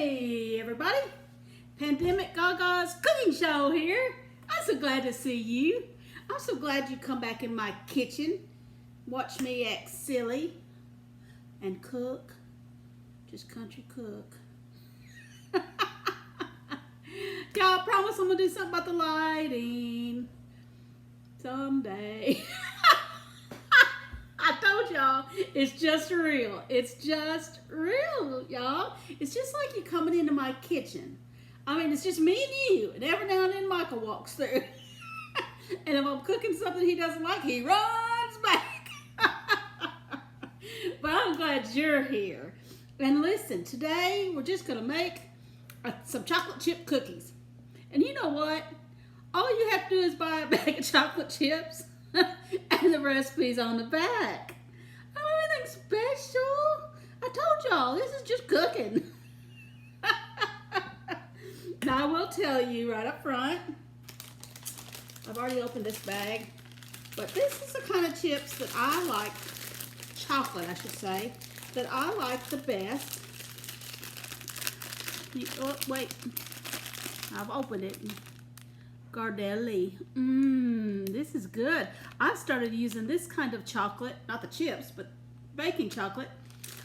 Hey everybody, Pandemic Gaga's cooking show here. I'm so glad to see you. I'm so glad you come back in my kitchen. Watch me act silly and cook. Just country cook. Y'all, I promise I'm gonna do something about the lighting someday. I told y'all, it's just real. It's just real, y'all. It's just like you coming into my kitchen. I mean, it's just me and you. And every now and then Michael walks through. And if I'm cooking something he doesn't like, he runs back. But I'm glad you're here. And listen, today we're just going to make some chocolate chip cookies. And you know what? All you have to do is buy a bag of chocolate chips. And the recipe's on the back. I don't have anything special. I told y'all, this is just cooking. Now I will tell you right up front, I've already opened this bag, but this is the kind of chips that I like, chocolate I should say, that I like the best. Oh, wait, I've opened it. Gardelli. This is good. I started using this kind of chocolate, not the chips, but baking chocolate,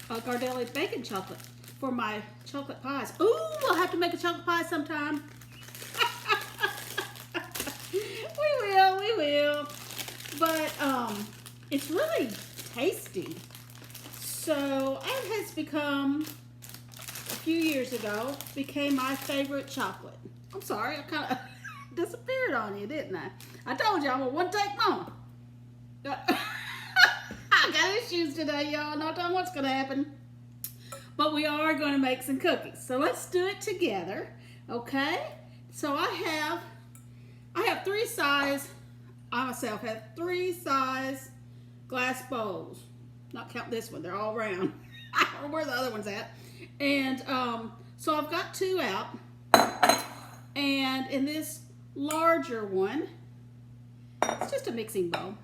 Gardelli baking chocolate for my chocolate pies. Ooh, I'll have to make a chocolate pie sometime. We will. But it's really tasty. So it has become, a few years ago, became my favorite chocolate. I'm sorry, I kind of disappeared on you, didn't I? I told you I'm a one-take mama. I got issues today, y'all. No telling what's gonna happen. But we are gonna make some cookies. So let's do it together, okay? So I have three size, I myself have three size glass bowls. Not count this one, they're all round. I don't know where the other one's at. And so I've got two out. And in this larger one, it's just a mixing bowl.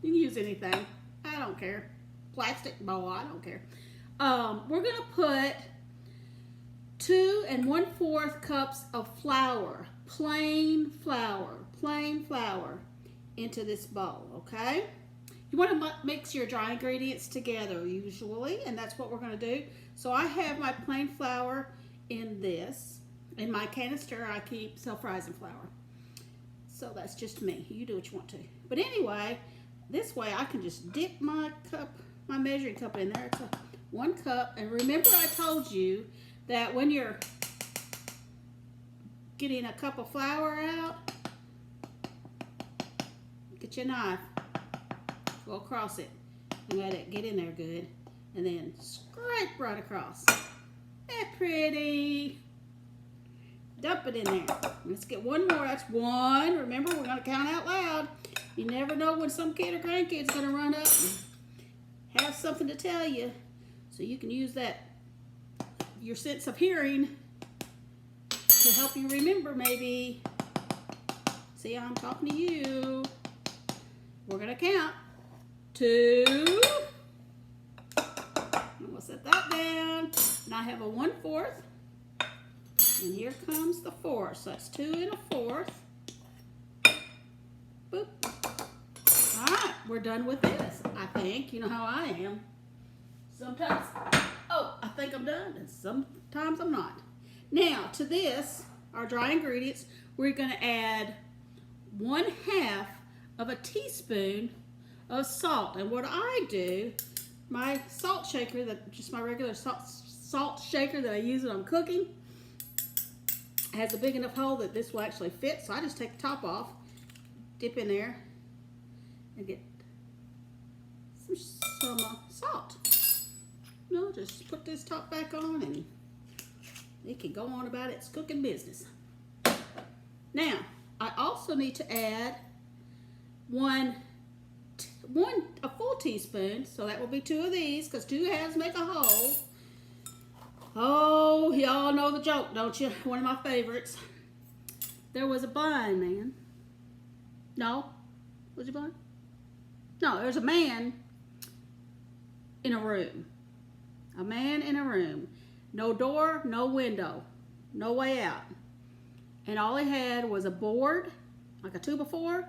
You can use anything. I don't care. Plastic bowl, I don't care. We're gonna put 2 1/4 cups of flour, plain flour, into this bowl, okay? You wanna mix your dry ingredients together usually, and that's what we're gonna do. So I have my plain flour in this. In my canister, I keep self-rising flour. So that's just me. You do what you want to. But anyway, this way I can just dip my cup, my measuring cup in there. It's 1 cup. And remember I told you that when you're getting a cup of flour out, get your knife, go across it, and let it get in there good. And then scrape right across. That's pretty. Dump it in there. Let's get one more. That's one. Remember, we're going to count out loud. You never know when some kid or grandkid's going to run up and have something to tell you. So you can use that, your sense of hearing, to help you remember maybe. See, I'm talking to you. We're going to count. 2. And we'll set that down. And I have a 1/4. And here comes the 4. So that's 2 1/4. Boop. All right, we're done with this, I think. You know how I am. Sometimes, oh, I think I'm done, and sometimes I'm not. Now, to this, our dry ingredients, we're going to add 1/2 of a teaspoon of salt. And what I do, my salt shaker, just my regular salt shaker that I use when I'm cooking, has a big enough hole that this will actually fit. So I just take the top off, dip in there, and get some salt. No, just put this top back on and it can go on about its cooking business. Now, I also need to add a full teaspoon, so that will be 2 of these, because 2 halves make a whole. Oh, y'all know the joke, don't you? One of my favorites. There was a blind man. No? Was he blind? No, there's a man in a room. A man in a room. no door, no window, no way out. And all he had was a board, like a 2x4,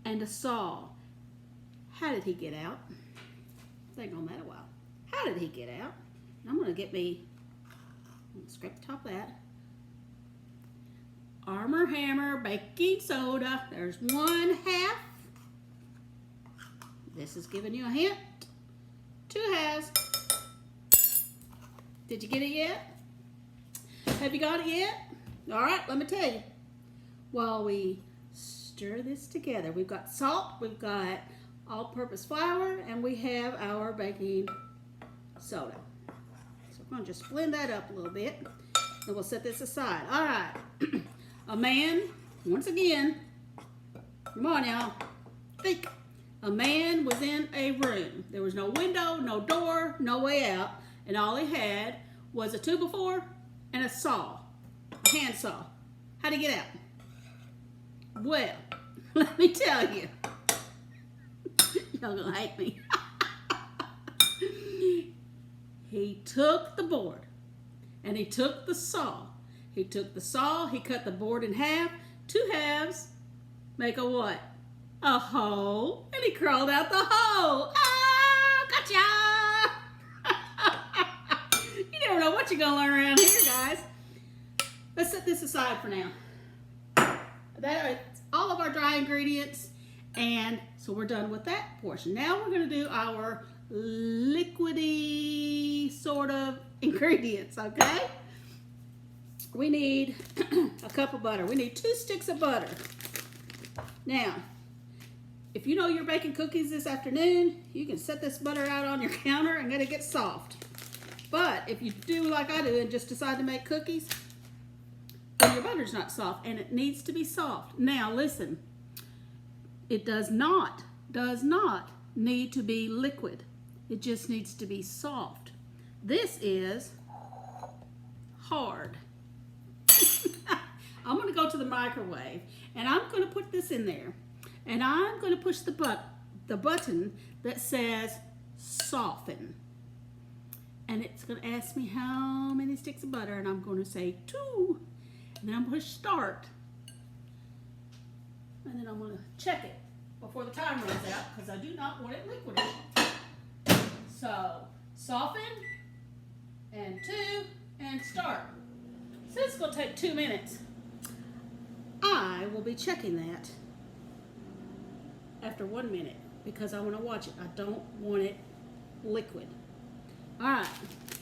and a saw. How did he get out? Think on that a while. How did he get out? I'm going to get me, scrape the top of that. Armor Hammer baking soda. There's 1/2. This is giving you a hint. 2 halves. Did you get it yet? Have you got it yet? All right, let me tell you. While we stir this together, we've got salt, we've got all-purpose flour, and we have our baking soda. So we're going to just blend that up a little bit, and we'll set this aside. All right. A man, once again, come on y'all, think. A man was in a room. There was no window, no door, no way out, and all he had was a 2x4 and a saw, a hand saw. How'd he get out? Well, let me tell you. Y'all gonna hate me. He took the board and he took the saw. He took the saw, he cut the board in half. 2 halves make a what? A hole. And he crawled out the hole. Ah, gotcha! You never know what you're going to learn around here, guys. Let's set this aside for now. That is all of our dry ingredients. And so we're done with that portion. Now we're going to do our liquidy sort of ingredients, okay? We need a cup of butter. We need 2 sticks of butter. Now, if you know you're baking cookies this afternoon, you can set this butter out on your counter and let it get soft. But if you do like I do and just decide to make cookies, then your butter's not soft and it needs to be soft. Now listen, it does not need to be liquid. It just needs to be soft. This is hard. I'm going to go to the microwave and I'm going to put this in there and I'm going to push the button that says soften, and it's going to ask me how many sticks of butter, and I'm going to say 2, and then I'm going to start, and then I'm going to check it before the time runs out because I do not want it liquid. So soften and 2 and start. So it's going to take 2 minutes. I will be checking that after 1 minute because I want to watch it. I don't want it liquid. All right,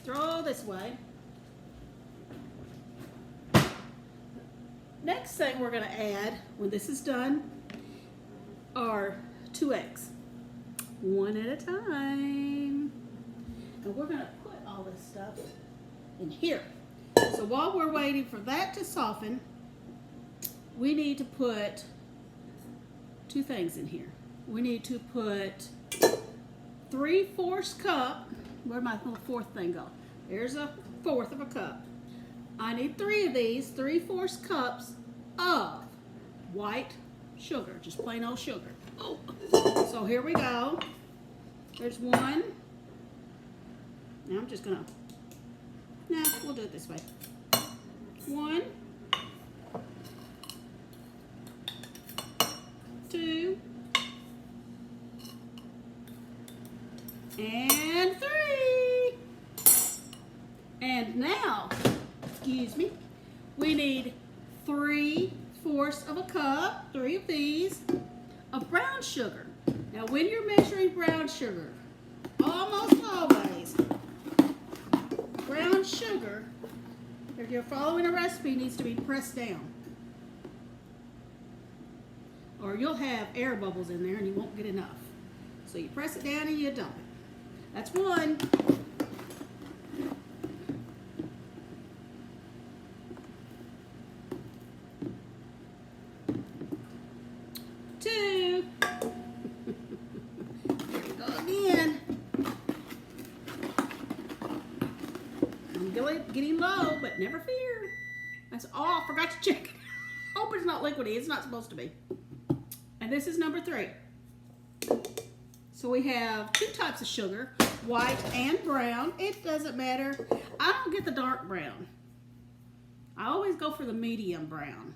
throw this away. Next thing we're going to add when this is done are 2 eggs, 1 at a time. And we're going to put all this stuff in here. So while we're waiting for that to soften, we need to put 2 things in here. We need to put 3/4 cup. Where'd my little 4th thing go? There's a 1/4 of a cup. I need 3 of these, 3/4 cups of white sugar, just plain old sugar. Oh. So here we go. There's 1. Now I'm just gonna, we'll do it this way. 1, 2, and 3. And now, excuse me, we need 3/4 of a cup, 3 of these, of brown sugar. Now when you're measuring brown sugar, almost always, brown sugar, if you're following a recipe, needs to be pressed down. Or you'll have air bubbles in there and you won't get enough. So you press it down and you dump it. That's 1. 2. Here we go again. I'm getting low, but never fear. That's all. I forgot to check. Hope it's not liquidy. It's not supposed to be. And this is number 3. So we have 2 types of sugar, white and brown. It doesn't matter. I don't get the dark brown. I always go for the medium brown.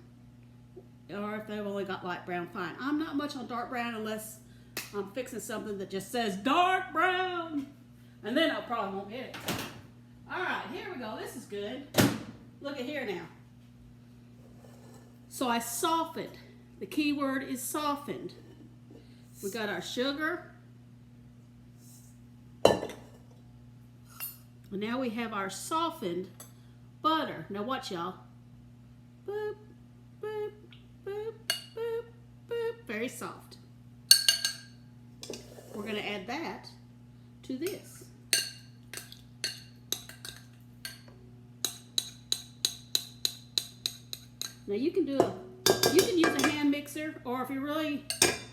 Or if they've only got light brown, fine. I'm not much on dark brown unless I'm fixing something that just says dark brown. And then I probably won't get it. All right, here we go. This is good. Look at here now. So I softened. The key word is softened. We got our sugar. And now we have our softened butter. Now watch, y'all. Boop, boop, boop, boop, boop. Very soft. We're going to add that to this. Now you can use a hand mixer, or if you really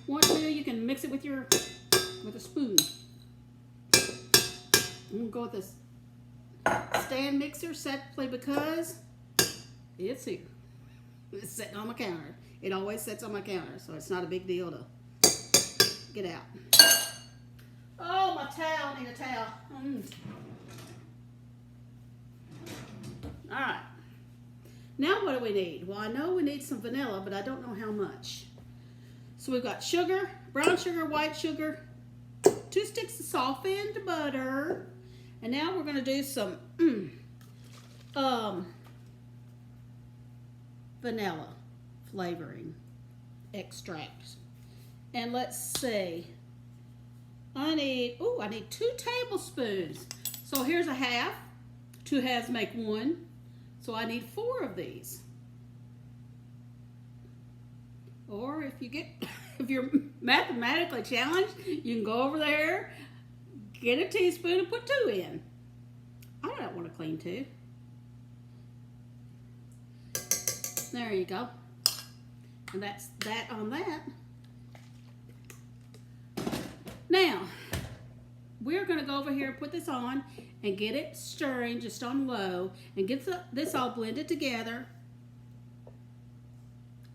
want to, you can mix it with a spoon. I'm gonna go with this stand mixer simply because it's here. It's sitting on my counter. It always sits on my counter, so it's not a big deal to get out. Oh, my towel! I need a towel. All right. Now what do we need? Well, I know we need some vanilla, but I don't know how much. So we've got sugar, brown sugar, white sugar, 2 sticks of softened butter, and now we're going to do some vanilla flavoring extract. And let's see. I need 2 tablespoons. So here's a half. 2 halves make 1. So I need 4 of these. Or if you're mathematically challenged, you can go over there, get a teaspoon and put 2 in. I don't want to clean 2. There you go. And that's that on that. Now, we're going to go over here and put this on and get it stirring just on low and get this all blended together.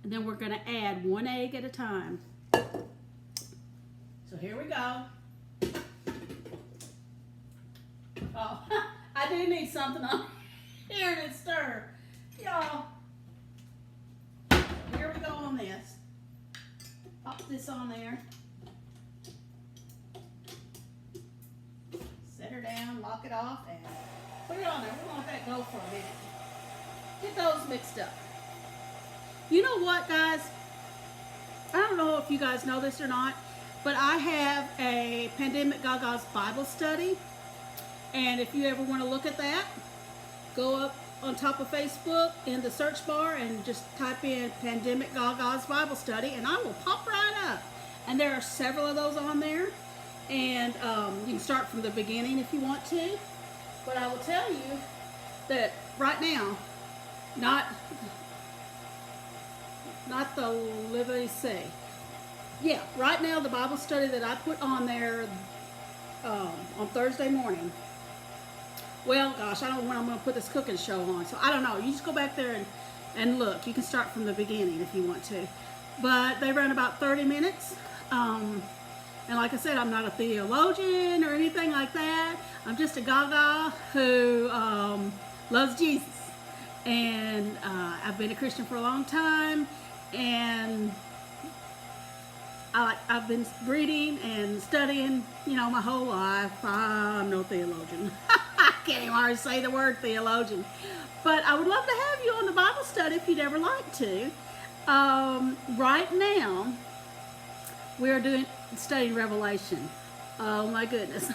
And then we're going to add 1 egg at a time. So here we go. Oh, I do need something on here to stir. Y'all, here we go on this. Pop this on there. Set her down, lock it off, and put it on there. We're going to let that go for a minute. Get those mixed up. You know what, guys? I don't know if you guys know this or not, but I have a Pandemic Gaga's Bible study. And if you ever want to look at that, go up on top of Facebook in the search bar and just type in Pandemic Gaga's Bible study, and I will pop right up. And there are several of those on there. And you can start from the beginning if you want to. But I will tell you that right now, not the Liberty Sea. Yeah, right now the Bible study that I put on there on Thursday morning. Well, gosh, I don't know when I'm going to put this cooking show on. So I don't know. You just go back there and look. You can start from the beginning if you want to. But they run about 30 minutes. And like I said, I'm not a theologian or anything like that. I'm just a Gaga who loves Jesus. And I've been a Christian for a long time. And I've been reading and studying, my whole life. I'm no theologian. I can't even hardly say the word theologian. But I would love to have you on the Bible study if you'd ever like to. Right now, we're studying Revelation. Oh my goodness.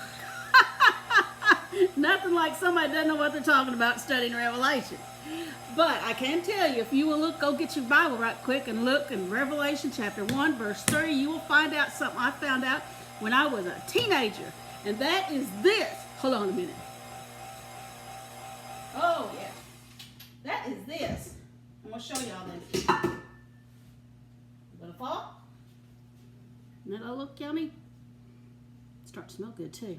Nothing like somebody doesn't know what they're talking about studying Revelation. But I can tell you, if you will go get your Bible right quick and look in Revelation chapter 1, verse 3, you will find out something I found out when I was a teenager. And that is this. Hold on a minute. Oh, yeah. That is this. I'm going to show y'all this. Gonna fall? Doesn't that all look yummy? It's starting to smell good too.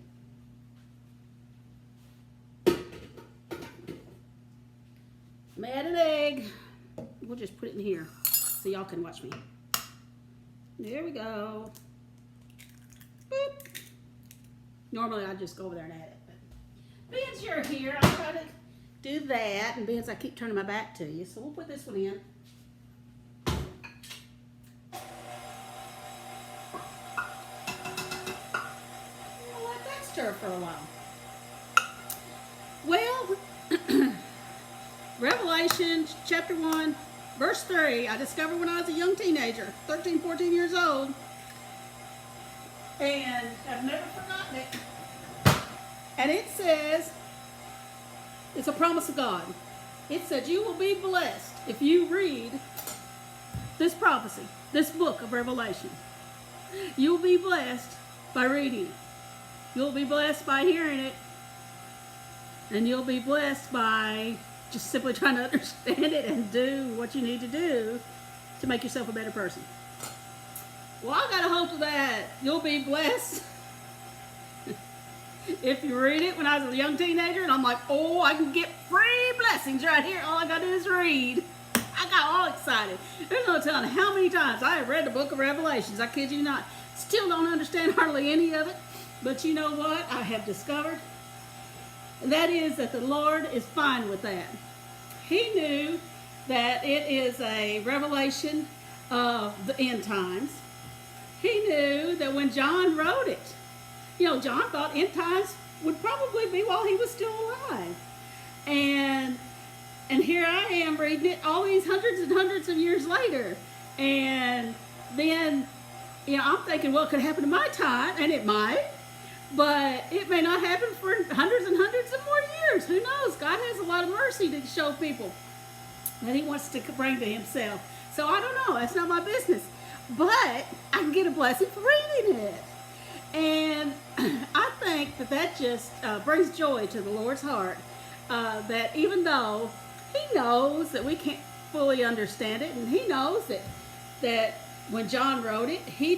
I'm add an egg. We'll just put it in here so y'all can watch me. There we go. Boop. Normally I just go over there and add it. But beans, you're here, I'll try to do that. And beans, I keep turning my back to you. So we'll put this one in. We'll let that stir for a while. Well, Revelation chapter 1, verse 3, I discovered when I was a young teenager, 13, 14 years old, and I've never forgotten it. And it says, it's a promise of God. It says, you will be blessed if you read this prophecy, this book of Revelation. You'll be blessed by reading it. You'll be blessed by hearing it. And you'll be blessed by just simply trying to understand it and do what you need to do to make yourself a better person. Well, I got a hold of that. You'll be blessed if you read it when I was a young teenager. And I'm like, oh, I can get free blessings right here. All I got to do is read. I got all excited. There's no telling how many times I have read the book of Revelations. I kid you not. Still don't understand hardly any of it. But you know what I have discovered? And that is that the Lord is fine with that. He knew that it is a revelation of the end times. He knew that when John wrote it, you know, John thought end times would probably be while he was still alive. And here I am reading it all these hundreds and hundreds of years later. And then, you know, I'm thinking, well, it could happen in my time, and it might. But it may not happen for hundreds and hundreds of more years. Who knows? God has a lot of mercy to show people that he wants to bring to himself. So I don't know. That's not my business. But I can get a blessing for reading it. And I think that just brings joy to the Lord's heart. That even though he knows that we can't fully understand it, and he knows that when John wrote it, he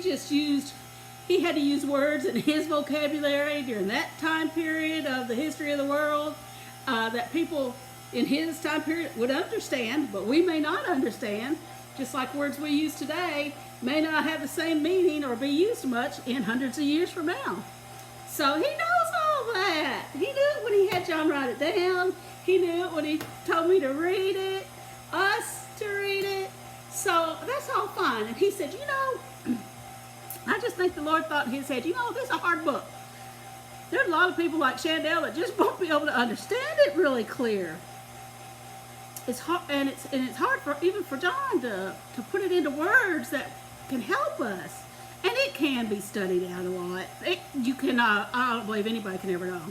had to use words in his vocabulary during that time period of the history of the world that people in his time period would understand, but we may not understand, just like words we use today may not have the same meaning or be used much in hundreds of years from now. So he knows all that. He knew it when he had John write it down. He knew it when he told me to read it, us to read it. So that's all fine. And he said, you know, I just think the Lord thought in his head, you know, this is a hard book. There's a lot of people like Chandel that just won't be able to understand it really clear. It's hard, and it's hard for even for John to put it into words that can help us. And it can be studied out a lot. I don't believe anybody can ever know.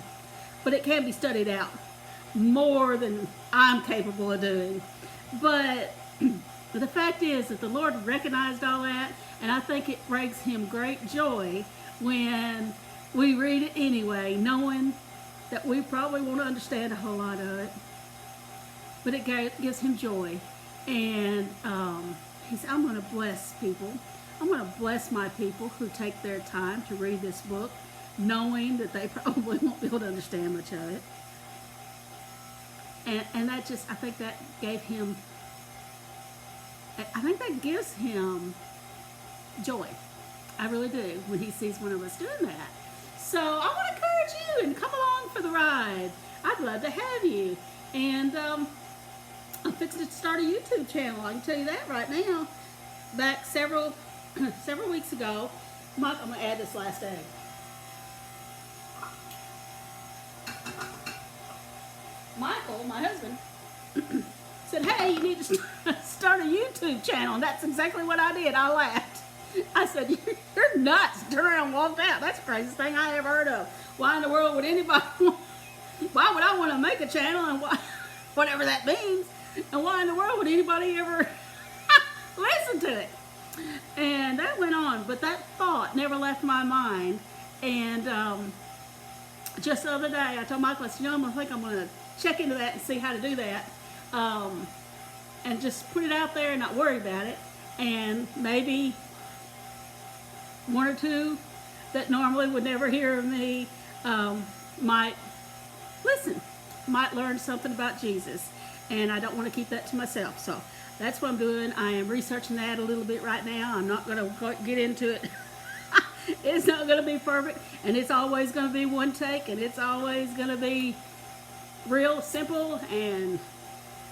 But it can be studied out more than I'm capable of doing. But the fact is that the Lord recognized all that, and I think it brings him great joy when we read it anyway, knowing that we probably won't understand a whole lot of it. But it gives him joy. And he said, I'm going to bless people. I'm going to bless my people who take their time to read this book, knowing that they probably won't be able to understand much of it. And that just, I think that gave him, I think that gives him joy. I really do, when he sees one of us doing that. So I want to encourage you and come along for the ride. I'd love to have you. And I'm fixing to start a YouTube channel. I can tell you that right now. Back several weeks ago, I'm going to add this last egg. Michael, my husband, said, hey, you need to start a YouTube channel. And that's exactly what I did. I laughed. I said, you're nuts. Turned around and walked out. That's the craziest thing I ever heard of. Why in the world would anybody why would I want to make a channel, and whatever that means, and why in the world would anybody ever listen to it? And that went on, but that thought never left my mind. And just the other day, I told Michael, I said, I'm going to check into that and see how to do that. And just put it out there and not worry about it. And maybe one or two that normally would never hear of me might listen, might learn something about Jesus. And I don't want to keep that to myself. So that's what I'm doing. I am researching that a little bit right now. I'm not going to get into it It's not going to be perfect, and it's always going to be one take, and it's always going to be real simple and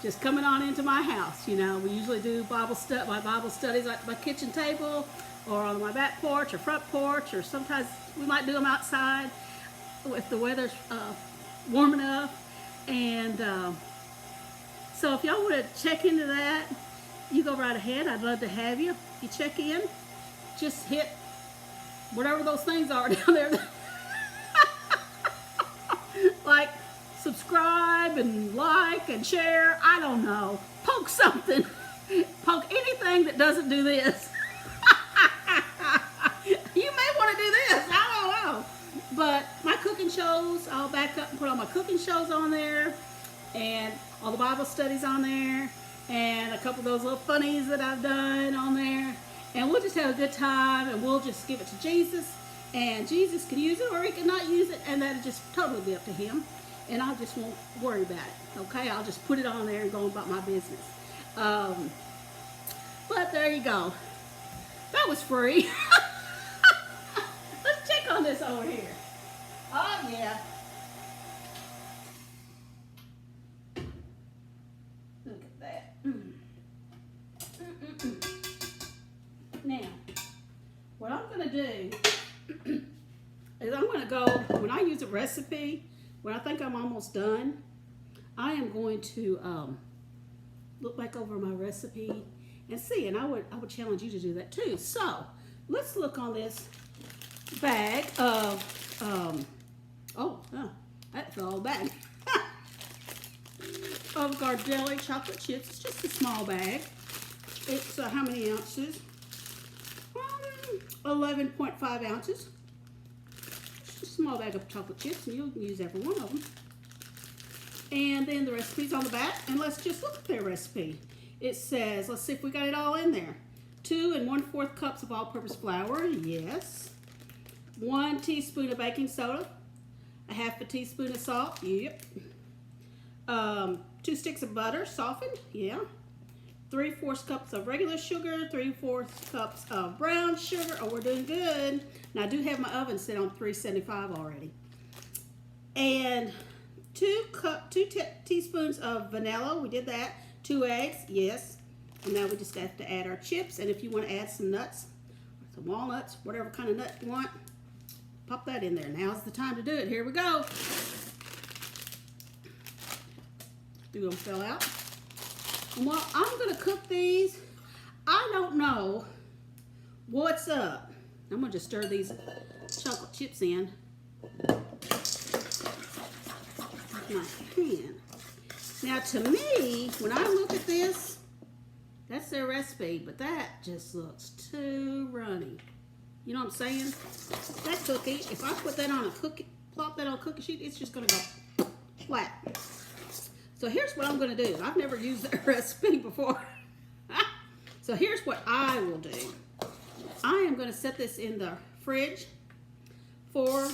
just coming on into my house. You know, we usually do my Bible studies at my kitchen table or on my back porch or front porch, or sometimes we might do them outside if the weather's warm enough. And so if y'all want to check into that, you go right ahead. I'd love to have you. You check in. Just hit whatever those things are down there. Like, subscribe and like and share. I don't know. Poke something. Poke anything that doesn't do this. You may want to do this. I don't know. But my cooking shows, I'll back up and put all my cooking shows on there. And all the Bible studies on there. And a couple of those little funnies that I've done on there. And we'll just have a good time. And we'll just give it to Jesus. And Jesus can use it or he cannot use it. And that'll just totally be up to him. And I just won't worry about it. Okay? I'll just put it on there and go about my business. But there you go. That was free. Let's check on this over here. Oh, yeah. Look at that. Now, what I'm going to do is I'm going to go, when I use a recipe, when I think I'm almost done, I am going to look back over my recipe and see, and I would challenge you to do that too. So, let's look on this bag of, that's all bag, of Gardelli chocolate chips. It's just a small bag. It's how many ounces? 11.5 ounces. It's just a small bag of chocolate chips, and you can use every one of them. And then the recipe's on the back, and let's just look at their recipe. It says, let's see if we got it all in there. 2 1/4 cups of all-purpose flour, yes. 1 teaspoon of baking soda. 1/2 teaspoon of salt, yep. 2 sticks of butter, softened, yeah. 3/4 cups of regular sugar, 3/4 cups of brown sugar. Oh, we're doing good. Now, I do have my oven set on 375 already. And 2 teaspoons of vanilla. We did that. 2 eggs, yes. And now we just have to add our chips. And if you want to add some nuts, some walnuts, whatever kind of nut you want, pop that in there. Now's the time to do it. Here we go. 2 of them fell out. And while I'm going to cook these, I don't know what's up. I'm going to just stir these chocolate chips in with my hand. Now, to me, when I look at this, that's their recipe, but that just looks too runny. You know what I'm saying? That cookie, if I put that on a cookie, plop that on a cookie sheet, it's just going to go flat. So here's what I'm going to do. I've never used that recipe before. So here's what I will do. I am going to set this in the fridge for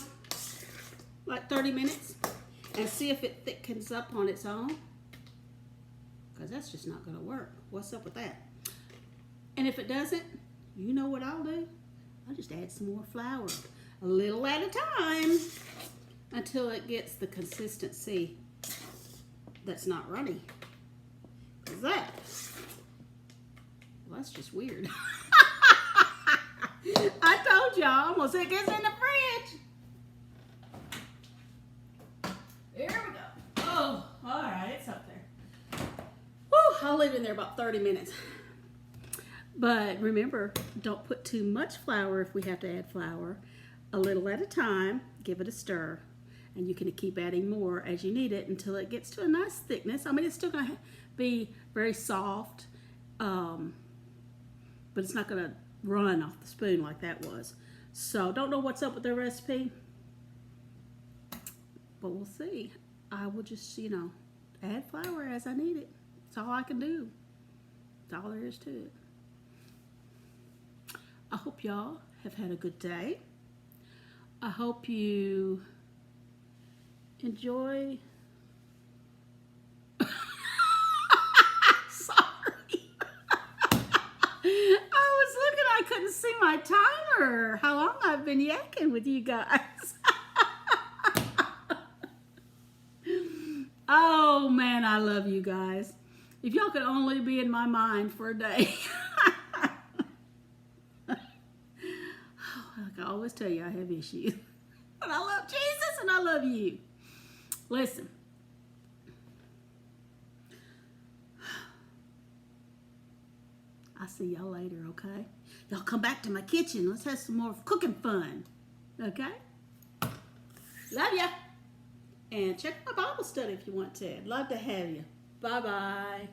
like 30 minutes and see if it thickens up on its own. Because that's just not going to work. What's up with that? And if it doesn't, you know what I'll do? I'll just add some more flour. A little at a time until it gets the consistency that's not runny. Because that's just weird. I told y'all, almost it gets in the fridge. There we go. Oh, all right, it's up there. Whew, I'll leave it in there about 30 minutes. But remember, don't put too much flour if we have to add flour. A little at a time, give it a stir. And you can keep adding more as you need it until it gets to a nice thickness. I mean, it's still going to be very soft, but it's not going to run off the spoon like that was. So don't know what's up with their recipe, but we'll see. I will just, add flour as I need it. That's all I can do. That's all there is to it. I hope y'all have had a good day. I hope you enjoy. Sorry. I was looking, I couldn't see my timer, how long I've been yakking with you guys. Oh, man, I love you guys. If y'all could only be in my mind for a day. Like I always tell you, I have issues. But I love Jesus and I love you. Listen. I'll see y'all later, okay? Y'all come back to my kitchen. Let's have some more cooking fun. Okay? Love ya. And check my Bible study if you want to. I'd love to have you. Bye-bye.